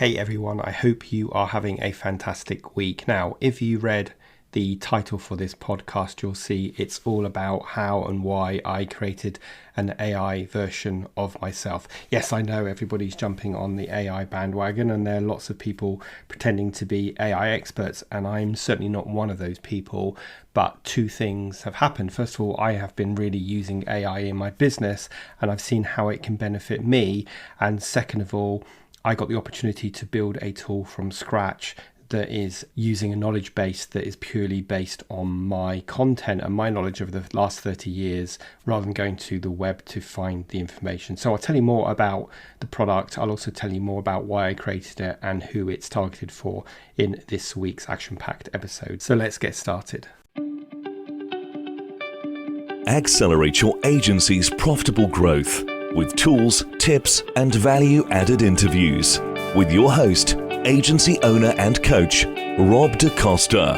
Hey everyone, I hope you are having a fantastic week. Now, if you read the title for this podcast, you'll see it's all about how and why I created an AI version of myself. Yes, I know everybody's jumping on the AI bandwagon and there are lots of people pretending to be AI experts, and I'm certainly not one of those people. But two things have happened. First of all, I have been really using AI in my business and I've seen how it can benefit me. And second of all, I got the opportunity to build a tool from scratch that is using a knowledge base that is purely based on my content and my knowledge over the last 30 years rather than going to the web to find the information. So I'll tell you more about the product. I'll also tell you more about why I created it and who it's targeted for in this week's action-packed episode. So let's get started. Accelerate your agency's profitable growth with tools, tips, and value-added interviews with your host, agency owner and coach, Rob DaCosta.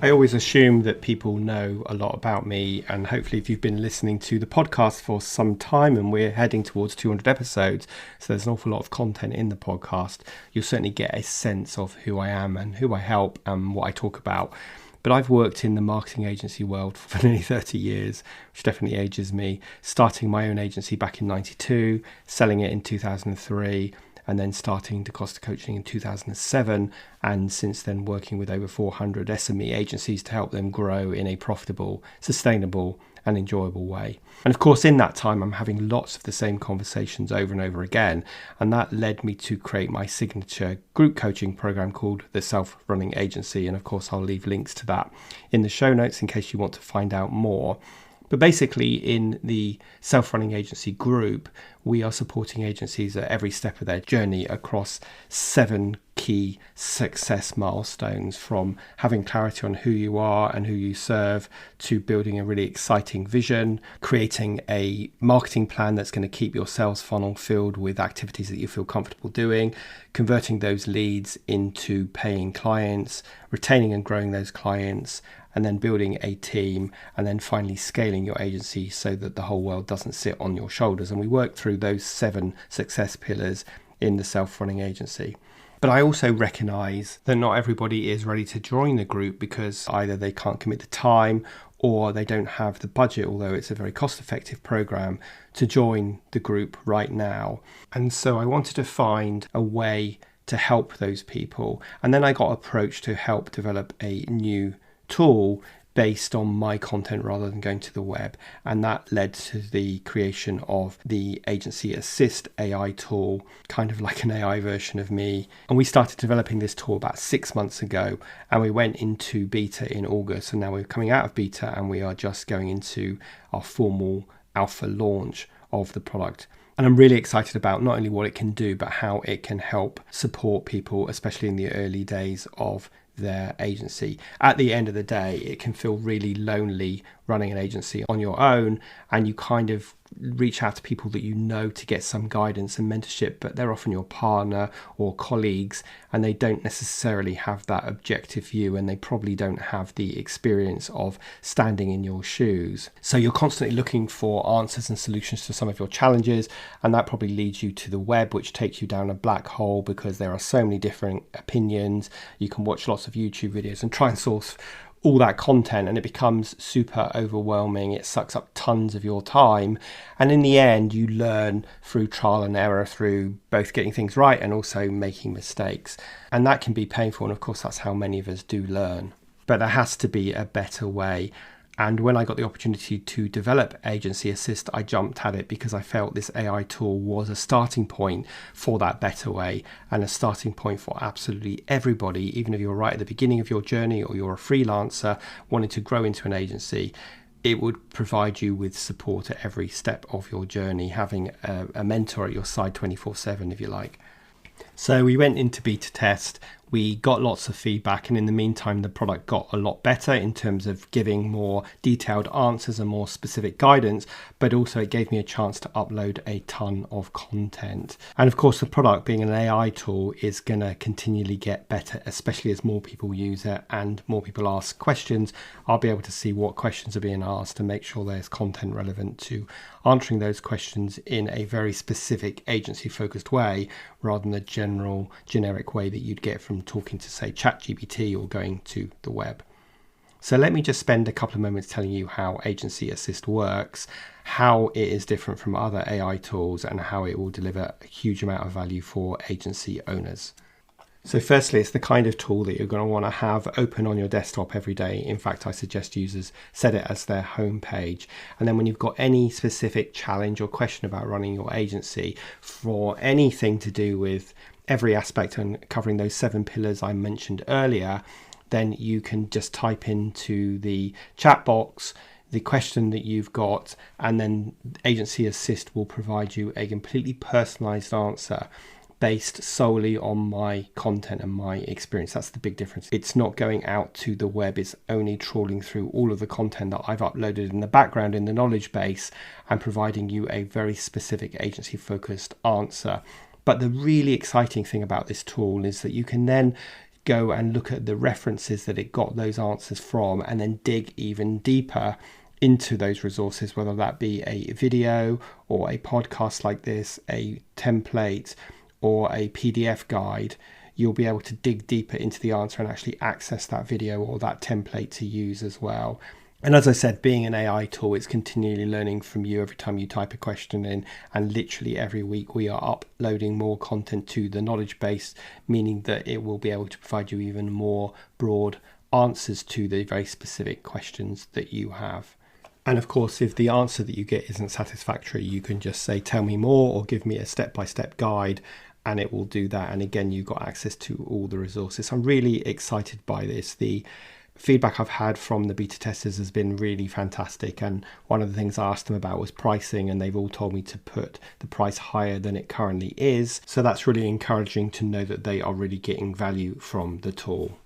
I always assume that people know a lot about me, and hopefully if you've been listening to the podcast for some time, and we're heading towards 200 episodes, so there's an awful lot of content in the podcast, you'll certainly get a sense of who I am and who I help and what I talk about. But I've worked in the marketing agency world for nearly 30 years, which definitely ages me, starting my own agency back in 92, selling it in 2003, and then starting DaCosta Coaching in 2007, and since then working with over 400 SME agencies to help them grow in a profitable, sustainable, and enjoyable way. And of course, in that time, I'm having lots of the same conversations over and over again. And that led me to create my signature group coaching program called the Self-Running Agency. And of course, I'll leave links to that in the show notes in case you want to find out more. But basically, in the Self-Running Agency group, we are supporting agencies at every step of their journey across 7 key success milestones, from having clarity on who you are and who you serve, to building a really exciting vision, creating a marketing plan that's going to keep your sales funnel filled with activities that you feel comfortable doing, converting those leads into paying clients, retaining and growing those clients, and then building a team, and then finally scaling your agency so that the whole world doesn't sit on your shoulders. And we work through those 7 success pillars in the Self-Running Agency. But I also recognize that not everybody is ready to join the group because either they can't commit the time or they don't have the budget, although it's a very cost-effective program, to join the group right now. And so I wanted to find a way to help those people. And then I got approached to help develop a new tool based on my content rather than going to the web, and that led to the creation of the AgencyAssist AI tool, kind of like an AI version of me. And we started developing this tool about 6 months ago, and we went into beta in August, and now we're coming out of beta and we are just going into our formal alpha launch of the product. And I'm really excited about not only what it can do, but how it can help support people, especially in the early days of their agency. At the end of the day, it can feel really lonely running an agency on your own, and you kind of reach out to people that you know to get some guidance and mentorship, but they're often your partner or colleagues, and they don't necessarily have that objective view, and they probably don't have the experience of standing in your shoes. So you're constantly looking for answers and solutions to some of your challenges, and that probably leads you to the web, which takes you down a black hole because there are so many different opinions. You can watch lots of YouTube videos and try and source all that content, and it becomes super overwhelming. It sucks up tons of your time, and in the end you learn through trial and error, through both getting things right and also making mistakes, and that can be painful, and of course that's how many of us do learn. But there has to be a better way. And when I got the opportunity to develop AgencyAssist, I jumped at it because I felt this AI tool was a starting point for that better way, and a starting point for absolutely everybody, even if you're right at the beginning of your journey or you're a freelancer wanting to grow into an agency. It would provide you with support at every step of your journey, having a mentor at your side 24/7, if you like. So we went into beta test, we got lots of feedback, and in the meantime the product got a lot better in terms of giving more detailed answers and more specific guidance, but also it gave me a chance to upload a ton of content. And of course the product, being an AI tool, is going to continually get better, especially as more people use it and more people ask questions. I'll be able to see what questions are being asked and make sure there's content relevant to answering those questions in a very specific agency focused way, rather than the generic way that you'd get from talking to, say, ChatGPT or going to the web. So let me just spend a couple of moments telling you how AgencyAssist works, how it is different from other AI tools, and how it will deliver a huge amount of value for agency owners. So firstly, it's the kind of tool that you're going to want to have open on your desktop every day. In fact, I suggest users set it as their home page. And then when you've got any specific challenge or question about running your agency, for anything to do with every aspect and covering those 7 pillars I mentioned earlier, then you can just type into the chat box the question that you've got, and then AgencyAssist will provide you a completely personalized answer based solely on my content and my experience. That's the big difference. It's not going out to the web, it's only trawling through all of the content that I've uploaded in the background in the knowledge base and providing you a very specific agency focused answer. But the really exciting thing about this tool is that you can then go and look at the references that it got those answers from and then dig even deeper into those resources, whether that be a video or a podcast like this, a template, or a PDF guide. You'll be able to dig deeper into the answer and actually access that video or that template to use as well. And as I said, being an AI tool, it's continually learning from you every time you type a question in, and literally every week we are uploading more content to the knowledge base, meaning that it will be able to provide you even more broad answers to the very specific questions that you have. And of course, if the answer that you get isn't satisfactory, you can just say, tell me more, or give me a step-by-step guide, and it will do that. And again, you've got access to all the resources. I'm really excited by this. The feedback I've had from the beta testers has been really fantastic. And one of the things I asked them about was pricing, and they've all told me to put the price higher than it currently is. So that's really encouraging to know that they are really getting value from the tool.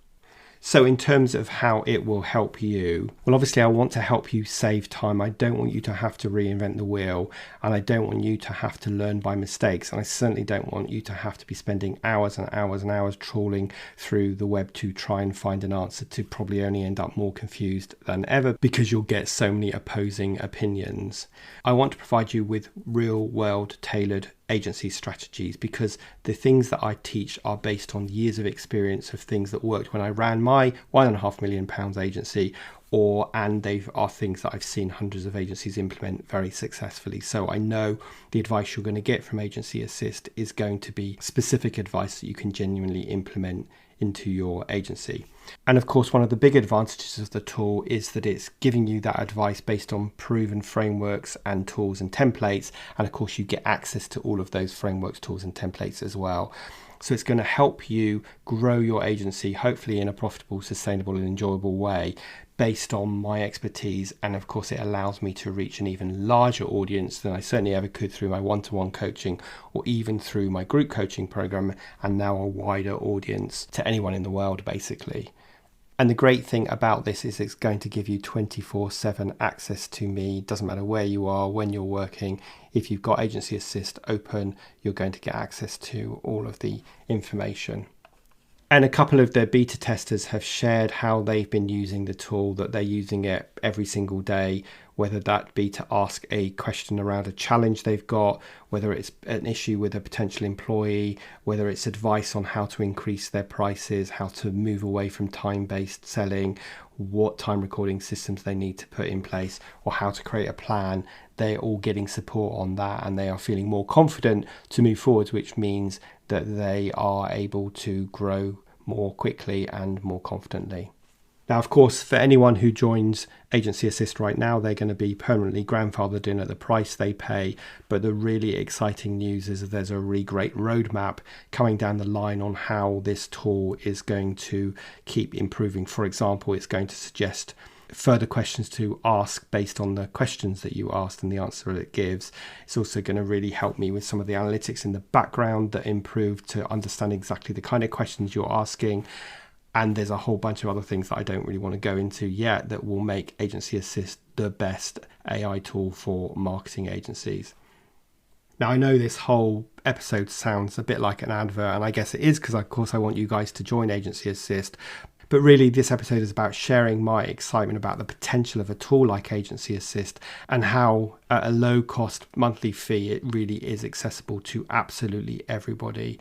So in terms of how it will help you, well, obviously I want to help you save time. I don't want you to have to reinvent the wheel, and I don't want you to have to learn by mistakes. And I certainly don't want you to have to be spending hours and hours and hours trawling through the web to try and find an answer, to probably only end up more confused than ever because you'll get so many opposing opinions. I want to provide you with real world tailored agency strategies, because the things that I teach are based on years of experience of things that worked when I ran my £1.5 million agency, and they are things that I've seen hundreds of agencies implement very successfully. So I know the advice you're going to get from AgencyAssist is going to be specific advice that you can genuinely implement into your agency. And of course, one of the big advantages of the tool is that it's giving you that advice based on proven frameworks and tools and templates. And of course, you get access to all of those frameworks, tools and templates as well. So it's going to help you grow your agency, hopefully in a profitable, sustainable and enjoyable way based on my expertise. And of course, it allows me to reach an even larger audience than I certainly ever could through my one-to-one coaching or even through my group coaching program, and now a wider audience to anyone in the world, basically. And the great thing about this is it's going to give you 24/7 access to me. Doesn't matter where you are, when you're working. If you've got AgencyAssist open, you're going to get access to all of the information. And a couple of their beta testers have shared how they've been using the tool, that they're using it every single day, whether that be to ask a question around a challenge they've got, whether it's an issue with a potential employee, whether it's advice on how to increase their prices, how to move away from time-based selling, what time recording systems they need to put in place, or how to create a plan. They're all getting support on that, and they are feeling more confident to move forward, which means that they are able to grow more quickly and more confidently. Now, of course, for anyone who joins AgencyAssist right now, they're going to be permanently grandfathered in at the price they pay. But the really exciting news is that there's a really great roadmap coming down the line on how this tool is going to keep improving. For example, it's going to suggest further questions to ask based on the questions that you asked and the answer that it gives. It's also going to really help me with some of the analytics in the background that improve to understand exactly the kind of questions you're asking. And there's a whole bunch of other things that I don't really want to go into yet that will make Agency Assist the best AI tool for marketing agencies. Now, I know this whole episode sounds a bit like an advert, and I guess it is because, of course, I want you guys to join Agency Assist. But really, this episode is about sharing my excitement about the potential of a tool like Agency Assist and how, at a low-cost monthly fee, it really is accessible to absolutely everybody.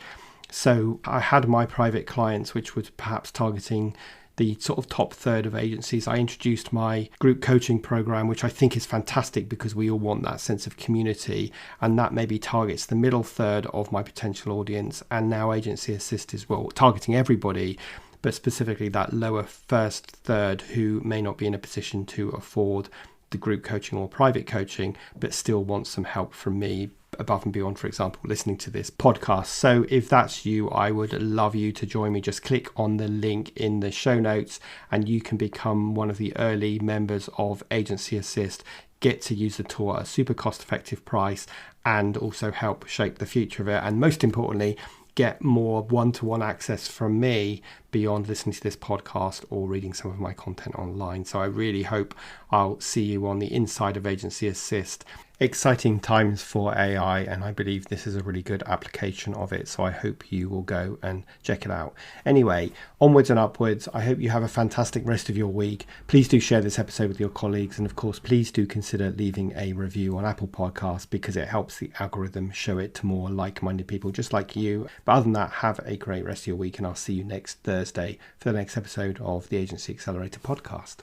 So I had my private clients, which was perhaps targeting the sort of top third of agencies. I introduced my group coaching program, which I think is fantastic because we all want that sense of community, and that maybe targets the middle third of my potential audience. And now Agency Assist is, well, targeting everybody, but specifically that lower first third who may not be in a position to afford the group coaching or private coaching, but still want some help from me above and beyond, for example, listening to this podcast. So if that's you, I would love you to join me. Just click on the link in the show notes and you can become one of the early members of Agency Assist, get to use the tool at a super cost-effective price, and also help shape the future of it. And most importantly, get more one-to-one access from me beyond listening to this podcast or reading some of my content online. So I really hope I'll see you on the inside of Agency Assist. Exciting times for AI, and I believe this is a really good application of it. So I hope you will go and check it out. Anyway, onwards and upwards. I hope you have a fantastic rest of your week. Please do share this episode with your colleagues. And of course, please do consider leaving a review on Apple Podcasts because it helps the algorithm show it to more like-minded people just like you. But other than that, have a great rest of your week, and I'll see you next Thursday for the next episode of the Agency Accelerator podcast.